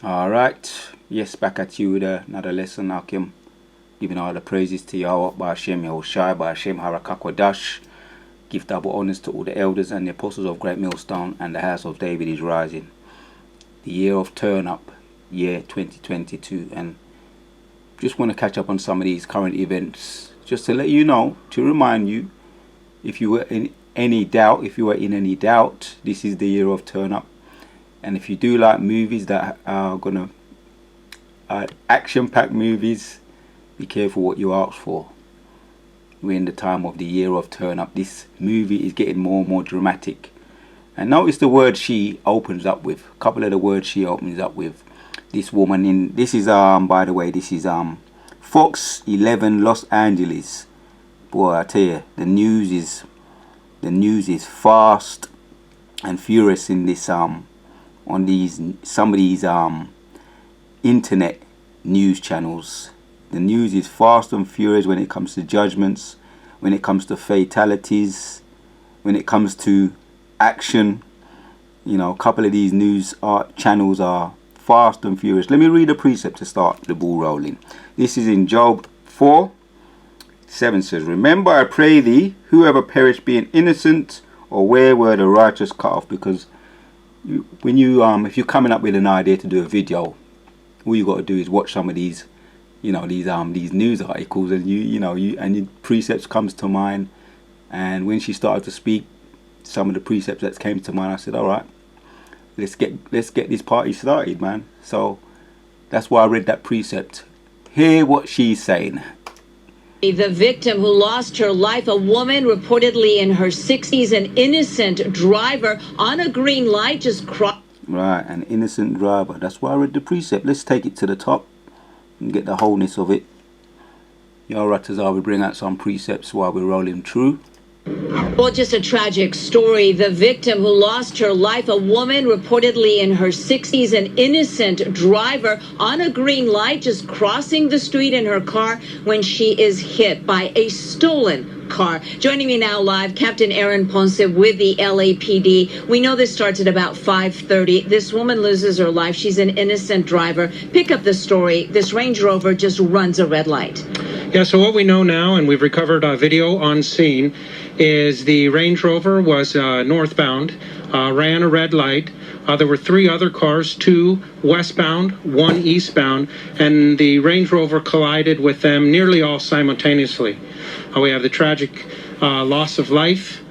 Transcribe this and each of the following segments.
All right. Yes, back at you with another lesson, Akim. Giving all the praises to Yahweh, Ba'ashem, Yahushai, Ba'ashem, Harakakwadash. Give double honors to all the elders and the apostles of Great Millstone, and the house of David is rising. The year of turn up, year 2022. And just want to catch up on some of these current events. Just to let you know, to remind you, if you were in any doubt, this is the year of turn up. And if you do like movies that are gonna action-packed movies, be careful what you ask for. We're in the time of the year of turn up. This movie is getting more and more dramatic. And notice the word she opens up with. A couple of the words she opens up with. This woman in this is by the way, this is Fox 11 Los Angeles. Boy, I tell you, the news is fast and furious in this on these some of these internet news channels. The news is fast and furious when it comes to judgments, when it comes to fatalities, when it comes to action. You know, a couple of these news channels are fast and furious. Let me read a precept to start the ball rolling. This is in Job 4:7 says, "Remember, I pray thee, whoever perished being innocent, or where were the righteous cut off?" Because if you're coming up with an idea to do a video, all you got to do is watch some of these, these news articles, and your precepts comes to mind. And when she started to speak, some of the precepts that came to mind, I said, all right, let's get this party started, man. So that's why I read that precept. Hear what she's saying. The victim who lost her life, a woman reportedly in her 60s, an innocent driver on a green light just crossed. Right, an innocent driver. That's why I read the precept. Let's take it to the top and get the wholeness of it. Yahuwah, we bring out some precepts while we're rolling through. Well, just a tragic story. The victim who lost her life, a woman reportedly in her 60s, an innocent driver on a green light just crossing the street in her car when she is hit by a stolen car. Joining me now live, Captain Aaron Ponce with the LAPD. We know this starts at about 5:30. This woman loses her life. She's an innocent driver. Pick up the story. This Range Rover just runs a red light. Yeah, so what we know now, and we've recovered video on scene, is the Range Rover was northbound, ran a red light. There were three other cars, two westbound, one eastbound, and the Range Rover collided with them nearly all simultaneously. We have the tragic loss of life,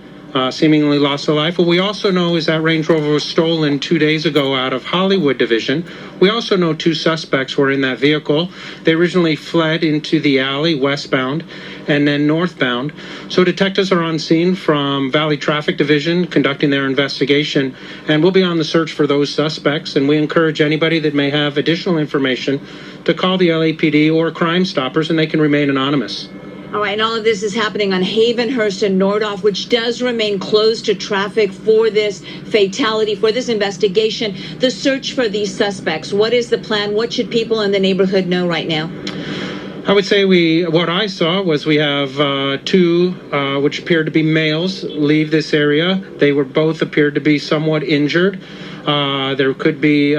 seemingly loss of life. What we also know is that Range Rover was stolen 2 days ago out of Hollywood Division. We also know two suspects were in that vehicle. They originally fled into the alley westbound and then northbound. So detectives are on scene from Valley Traffic Division conducting their investigation, and we'll be on the search for those suspects. And we encourage anybody that may have additional information to call the LAPD or Crime Stoppers, and they can remain anonymous. All right, and all of this is happening on Havenhurst and Nordhoff, which does remain closed to traffic for this fatality, for this investigation. The search for these suspects, what is the plan? What should people in the neighborhood know right now? I would say what I saw was we have two, which appeared to be males, leave this area. They were both appeared to be somewhat injured. There could be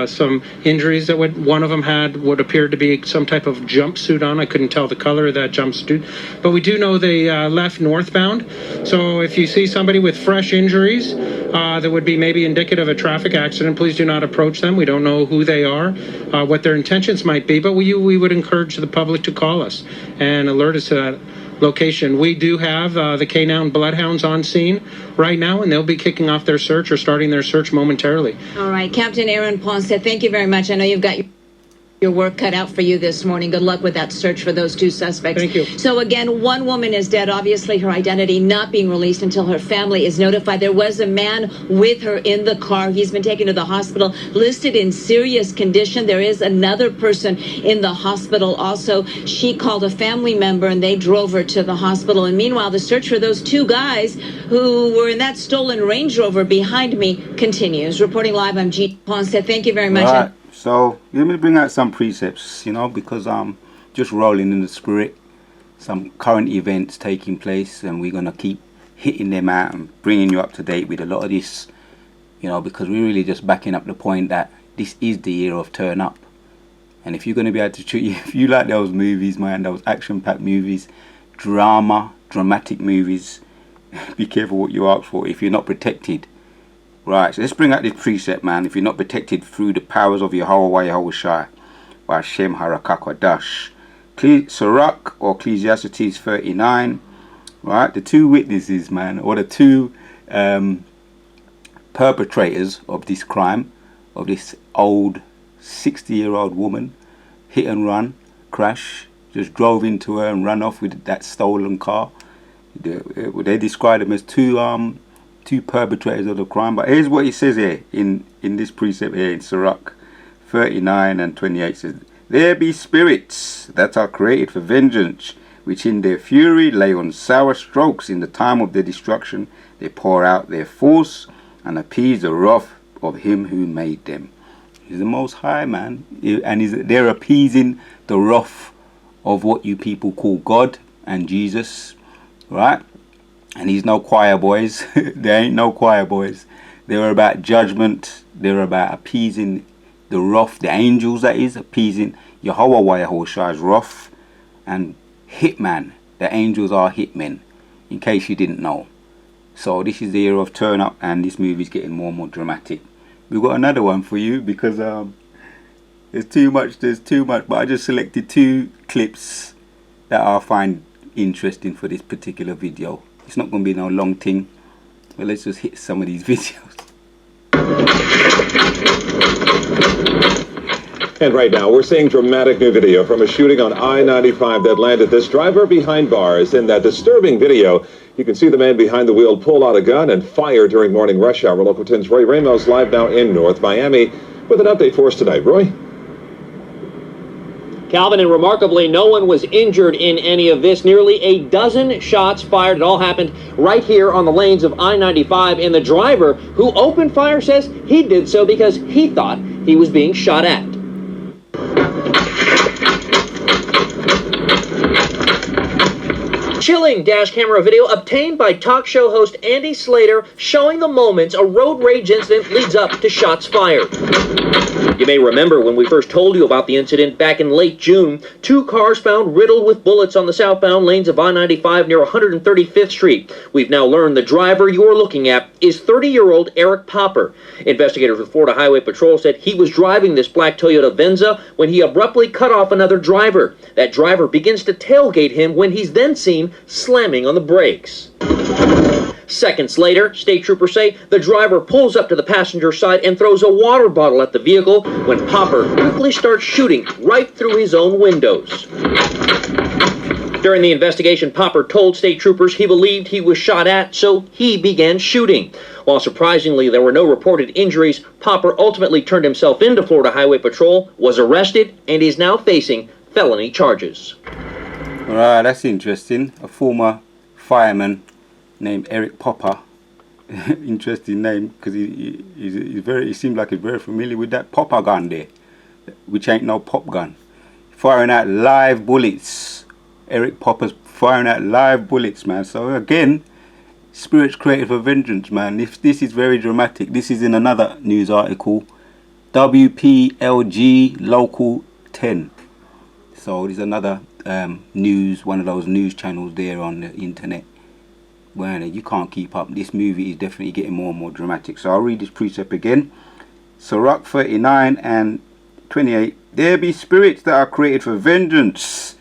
some injuries that one of them had would appear to be some type of jumpsuit on. I couldn't tell the color of that jumpsuit, but we do know they left northbound. So if you see somebody with fresh injuries that would be maybe indicative of a traffic accident, please do not approach them. We don't know who they are, what their intentions might be, but we would encourage the public to call us and alert us to that location. We do have the K9 Bloodhounds on scene right now, and they'll be kicking off their search or starting their search momentarily. All right, Captain Aaron Ponce, thank you very much. I know you've got your work cut out for you this morning. Good luck with that search for those two suspects. Thank you. So again, one woman is dead. Obviously, her identity not being released until her family is notified. There was a man with her in the car. He's been taken to the hospital, listed in serious condition. There is another person in the hospital also. She called a family member and they drove her to the hospital. And meanwhile, the search for those two guys who were in that stolen Range Rover behind me continues. Reporting live, I'm G. Ponce. Thank you very much. Right. So let me bring out some precepts, because I'm just rolling in the spirit. Some current events taking place, and we're gonna keep hitting them out and bringing you up to date with a lot of this, because we're really just backing up the point that this is the year of turn up. And if you're going to be able to treat, if you like those movies, man, those action-packed movies, dramatic movies, be careful what you ask for if you're not protected. Right, so let's bring out this precept, man. If you're not protected through the powers of Yahweh Yahushai, by Hashem Harakakadash. Sirach or Ecclesiastes 39. Right, the two witnesses, man, or the two perpetrators of this crime, of this old 60-year-old woman, hit and run, crash, just drove into her and ran off with that stolen car. They describe them as two perpetrators of the crime. But here's what it says here in this precept here in Sirach 39 and 28 says, there be spirits that are created for vengeance, which in their fury lay on sour strokes. In the time of their destruction they pour out their force and appease the wrath of him who made them. He's the Most High, man, and they're appeasing the wrath of what you people call God and Jesus, right? And he's no choir boys. There ain't no choir boys. They're about judgment. They're about appeasing the wrath, the angels, that is, appeasing Yahweh Yahushua's wrath. And hitman, the angels are hitmen, in case you didn't know. So this is the year of turn up, and this movie's getting more and more dramatic. We've got another one for you because there's too much, but I just selected two clips that I find interesting for this particular video. It's not going to be no long thing, but let's just hit some of these videos. And right now, we're seeing dramatic new video from a shooting on I-95 that landed this driver behind bars. In that disturbing video, you can see the man behind the wheel pull out a gun and fire during morning rush hour. Local 10's Roy Ramos live now in North Miami with an update for us tonight. Roy? Calvin, and remarkably, no one was injured in any of this. Nearly a dozen shots fired. It all happened right here on the lanes of I-95, and the driver who opened fire says he did so because he thought he was being shot at. Chilling dash camera video obtained by talk show host Andy Slater showing the moments a road rage incident leads up to shots fired. You may remember when we first told you about the incident back in late June, two cars found riddled with bullets on the southbound lanes of I-95 near 135th Street. We've now learned the driver you're looking at is 30-year-old Eric Popper. Investigators with Florida Highway Patrol said he was driving this black Toyota Venza when he abruptly cut off another driver. That driver begins to tailgate him when he's then seen slamming on the brakes. Seconds later, state troopers say the driver pulls up to the passenger side and throws a water bottle at the vehicle when Popper quickly starts shooting right through his own windows. During the investigation, Popper told state troopers he believed he was shot at, so he began shooting. While surprisingly there were no reported injuries, Popper ultimately turned himself into Florida Highway Patrol, was arrested, and is now facing felony charges. Alright, that's interesting. A former fireman named Eric Popper. Interesting name, because he seems like he's very familiar with that popper gun there, which ain't no pop gun. Firing out live bullets. Eric Popper's firing out live bullets, man. So again, spirits created for vengeance, man. If this is very dramatic, this is in another news article. WPLG Local 10. So there's another news, one of those news channels there on the internet. Well, you can't keep up. This movie is definitely getting more and more dramatic. So I'll read this precept again. Sirach 39 and 28. There be spirits that are created for vengeance.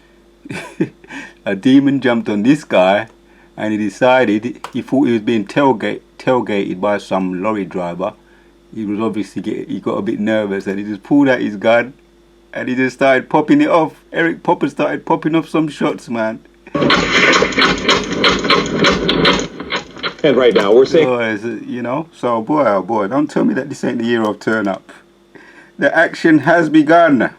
A demon jumped on this guy and he decided, he thought he was being tailgated by some lorry driver. He was obviously he got a bit nervous and he just pulled out his gun and he just started popping it off. Eric Popper started popping off some shots, man. And right now we're seeing, you know, so boy oh boy, don't tell me that this ain't the year of turn up. The action has begun.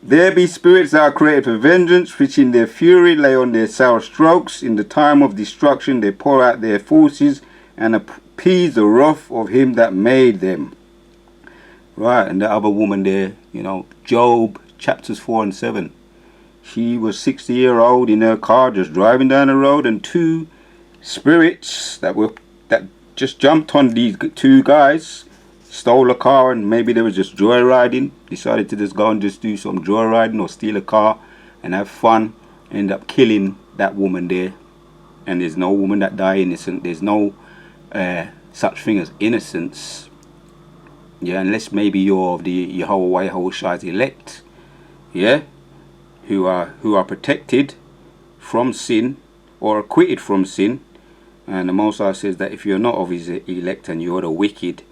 There be spirits that are created for vengeance, which in their fury lay on their sour strokes. In the time of destruction they pour out their forces and appease the wrath of him that made them. Right, and the other woman there, you know, Job chapters 4 and 7. She was 60-year-old in her car just driving down the road, and two spirits that just jumped on these two guys, stole a car and maybe they were just joyriding, decided to just go and just do some joyriding or steal a car and have fun, end up killing that woman there. And there's no woman that died innocent. There's no such thing as innocence. Yeah, unless maybe you're of the Yahweh's elect, yeah, who are protected from sin or acquitted from sin. And the Most High says that if you're not of his elect and you're the wicked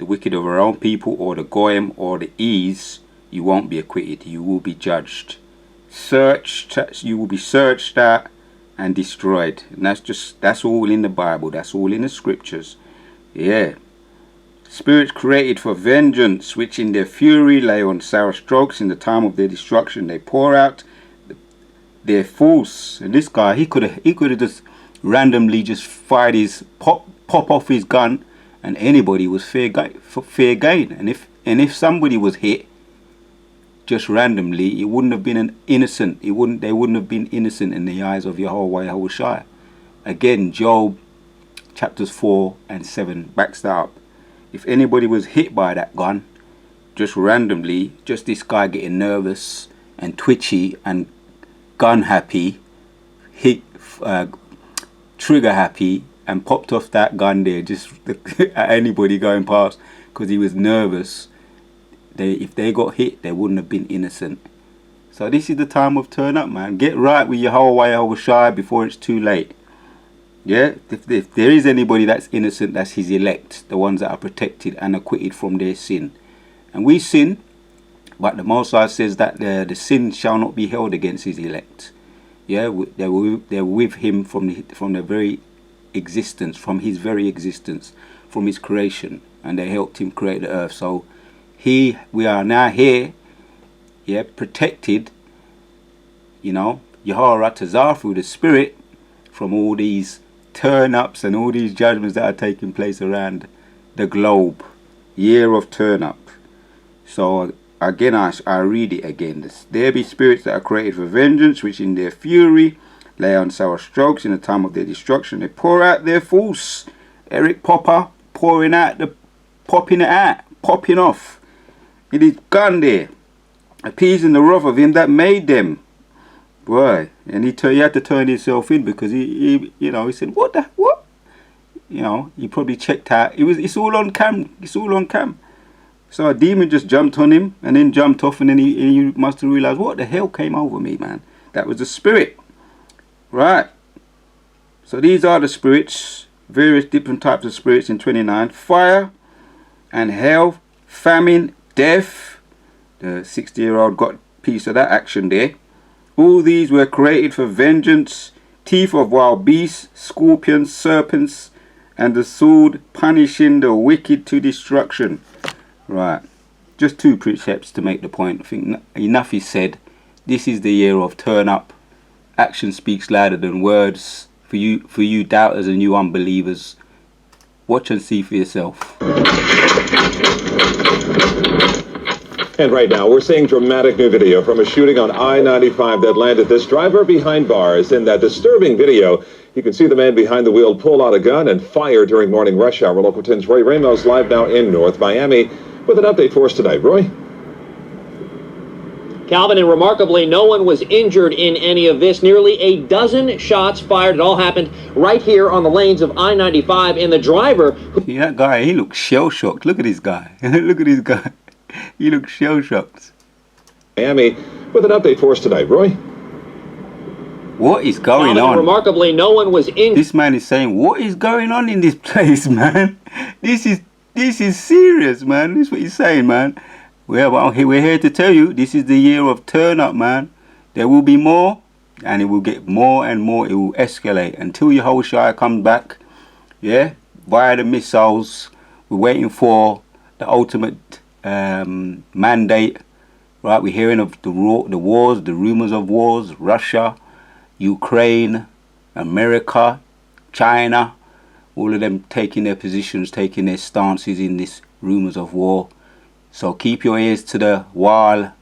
of our own people, or the Goyim, or the Ease, you won't be acquitted. You will be judged, you will be searched out and destroyed. And that's all in the Bible. That's all in the scriptures. Yeah. Spirits created for vengeance, which in their fury lay on sour strokes. In the time of their destruction they pour out their force. And this guy, he could have just randomly just fired his pop off his gun, and anybody was fair game. And if somebody was hit just randomly, it wouldn't have been an innocent. They wouldn't have been innocent in the eyes of Yahweh Yahushua. Again, Job chapters 4 and 7 backs that up. If anybody was hit by that gun just randomly, just this guy getting nervous and twitchy and gun happy, trigger happy, and popped off that gun there just at anybody going past because he was nervous, if they got hit, they wouldn't have been innocent. So this is the time of turn up, man. Get right with Yahweh Yahushua before it's too late. Yeah, if there is anybody that's innocent, that's his elect, the ones that are protected and acquitted from their sin. And we sin, but the Most High says that the sin shall not be held against his elect. Yeah, they're with him from the very existence, from his very existence, from his creation, and they helped him create the earth. So we are now here, yeah, protected, you know, Yahweh Tazar through the Spirit, from all these turn-ups and all these judgments that are taking place around the globe. Year of turn-up. So again, I read it again. There be spirits that are created for vengeance, which in their fury lay on sour strokes. In the time of their destruction they pour out their force. Eric Popper popping off with his gun there, appeasing the wrath of him that made them. Boy, and he had to turn himself in because he said, what? You know, he probably checked out. It's all on cam. It's all on cam. So a demon just jumped on him and then jumped off, and then he must have realized, what the hell came over me, man? That was the spirit. Right. So these are the spirits, various different types of spirits in 29. Fire and hell, famine, death. The 60-year-old got a piece of that action there. All these were created for vengeance, teeth of wild beasts, scorpions, serpents, and the sword punishing the wicked to destruction. Right, just 2 precepts to make the point. I think enough is said. This is the year of turn up. Action speaks louder than words. For you doubters and you unbelievers, watch and see for yourself. And right now, we're seeing dramatic new video from a shooting on I-95 that landed this driver behind bars. In that disturbing video, you can see the man behind the wheel pull out a gun and fire during morning rush hour. Local 10's Roy Ramos live now in North Miami with an update for us tonight. Roy? Calvin, and remarkably, no one was injured in any of this. Nearly a dozen shots fired. It all happened right here on the lanes of I-95, and the driver... Yeah, that guy, he looks shell-shocked. Look at this guy. Look at this guy. He looks shell-shocked. Miami with an update for us tonight. Roy? What is going Calvin, on? Remarkably, no one was injured. This man is saying, what is going on in this place, man? This is serious, man. This is what he's saying, man. We're here to tell you, this is the year of turn up, man. There will be more, and it will get more and more. It will escalate until Yahushua comes back. Yeah, via the missiles. We're waiting for the ultimate mandate. Right, we're hearing of the wars, the rumors of wars. Russia, Ukraine, America, China, all of them taking their positions, taking their stances in this rumors of war. So keep your ears to the wall,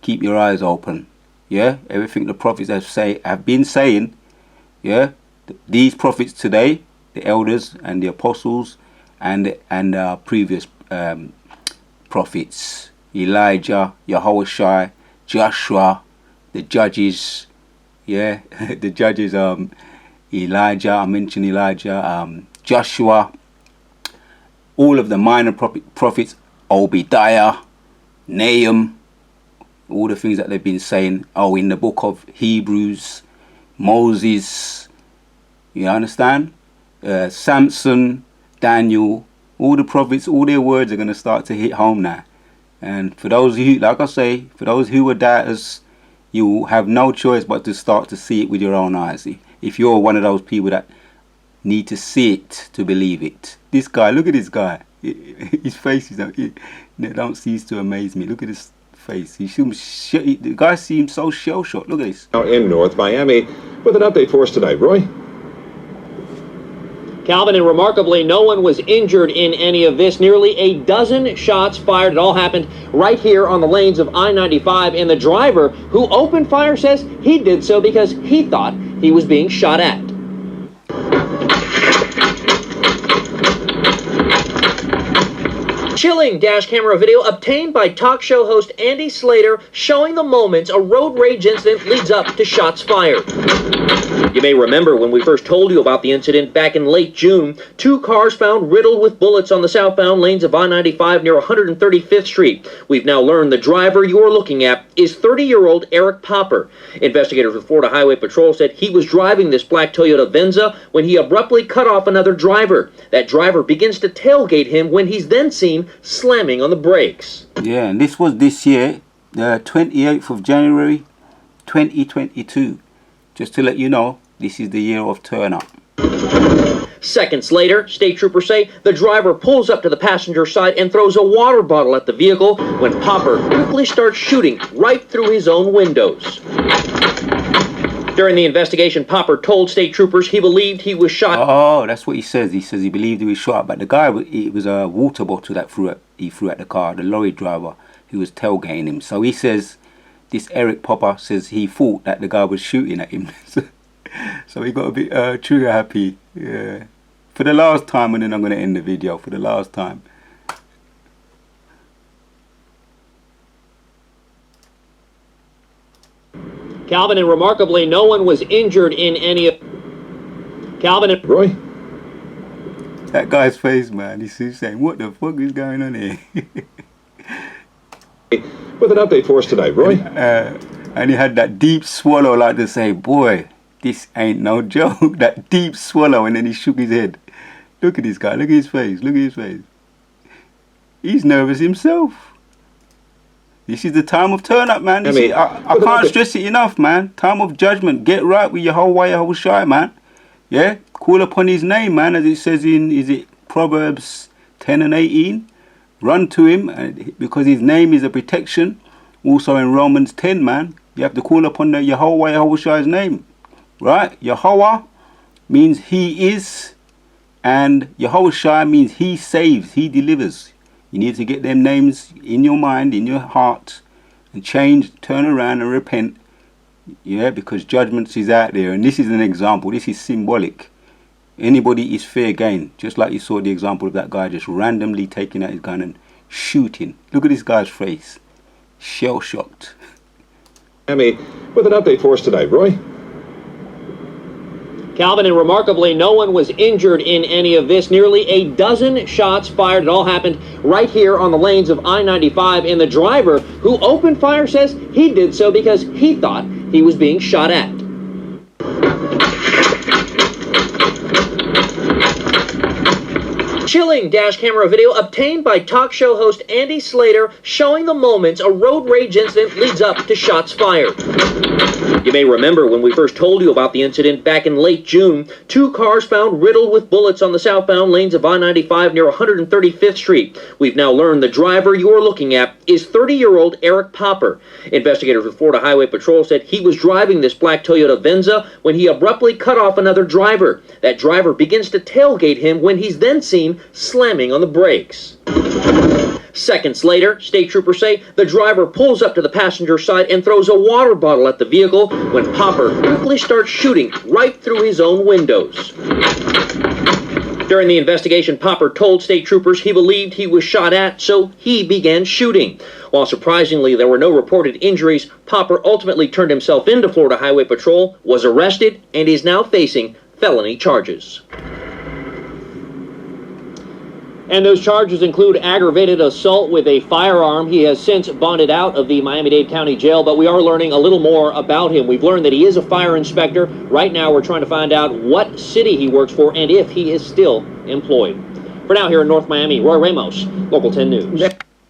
keep your eyes open. Yeah, everything the prophets have been saying. Yeah, these prophets today, the elders and the apostles and previous prophets: Elijah, Yahushua, Joshua, the judges. Yeah, the judges. Elijah, I mentioned Elijah. Joshua. All of the minor prophets: Obadiah, Nahum. All the things that they've been saying. Oh, in the book of Hebrews, Moses. You understand? Samson, Daniel. All the prophets, all their words are going to start to hit home now. And for those who, like I say, for those who are doubters, you have no choice but to start to see it with your own eyes. If you're one of those people that need to see it to believe it. This guy, look at this guy. His face is, it don't cease to amaze me. Look at his face. The guy seems so shell-shocked. Look at this. Now in North Miami with an update for us tonight. Roy? Calvin, and remarkably, no one was injured in any of this. Nearly a dozen shots fired. It all happened right here on the lanes of I-95, and the driver who opened fire says he did so because he thought he was being shot at. Chilling dash camera video obtained by talk show host Andy Slater showing the moments a road rage incident leads up to shots fired. You may remember when we first told you about the incident back in late June. 2 cars found riddled with bullets on the southbound lanes of I-95 near 135th Street. We've now learned the driver you're looking at is 30-year-old Eric Popper. Investigators with Florida Highway Patrol said he was driving this black Toyota Venza when he abruptly cut off another driver. That driver begins to tailgate him when he's then seen slamming on the brakes. Yeah, and this was this year, the 28th of January, 2022. Just to let you know, this is the year of turn up. Seconds later, state troopers say the driver pulls up to the passenger side and throws a water bottle at the vehicle when Popper quickly starts shooting right through his own windows. During the investigation, Popper told state troopers he believed he was shot. Oh, that's what he says. He says he believed he was shot, but the guy, it was a water bottle that he threw at the car, the lorry driver who was tailgating him. So he says, this Eric Popper says he thought that the guy was shooting at him. So he got a bit trigger happy. Yeah. For the last time, and then I'm going to end the video for the last time. Calvin, and remarkably, no one was injured in any of... Calvin and... Roy? That guy's face, man. He's saying, what the fuck is going on here? With an update for us tonight, Roy? And he had that deep swallow, like to say, boy, this ain't no joke. That deep swallow, and then he shook his head. Look at this guy. Look at his face. Look at his face. He's nervous himself. This is the time of turn up, man. I can't stress it enough, man. Time of judgment. Get right with your whole way, whole shy, man. Yeah? Call upon his name, man, as it says in, is it Proverbs 10 and 18? Run to him, because his name is a protection. Also in Romans 10, man, you have to call upon the Yahweh Yahushua's name. Right? Yahweh means he is, and Yahushua means he saves, he delivers. You need to get them names in your mind, in your heart, and change, turn around and repent. Yeah, because judgment is out there, and this is an example. This is symbolic. Anybody is fair game, just like you saw the example of that guy just randomly taking out his gun and shooting. Look at this guy's face, shell-shocked. Amy, with an update for us tonight, Roy? Calvin, and remarkably, no one was injured in any of this. Nearly a dozen shots fired. It all happened right here on the lanes of I-95, and the driver who opened fire says he did so because he thought he was being shot at. Chilling dash camera video obtained by talk show host Andy Slater showing the moments a road rage incident leads up to shots fired. You may remember when we first told you about the incident back in late June. 2 cars found riddled with bullets on the southbound lanes of I-95 near 135th Street. We've now learned the driver you're looking at is 30-year-old Eric Popper. Investigators with Florida Highway Patrol said he was driving this black Toyota Venza when he abruptly cut off another driver. That driver begins to tailgate him when he's then seen slamming on the brakes. Seconds later, state troopers say the driver pulls up to the passenger side and throws a water bottle at the vehicle when Popper quickly starts shooting right through his own windows. During the investigation, Popper told state troopers he believed he was shot at, so he began shooting. While surprisingly there were no reported injuries, Popper ultimately turned himself into Florida Highway Patrol, was arrested, and is now facing felony charges. And those charges include aggravated assault with a firearm. He has since bonded out of the Miami-Dade County Jail, but we are learning a little more about him. We've learned that he is a fire inspector. Right now, we're trying to find out what city he works for and if he is still employed. For now, here in North Miami, Roy Ramos, Local 10 News.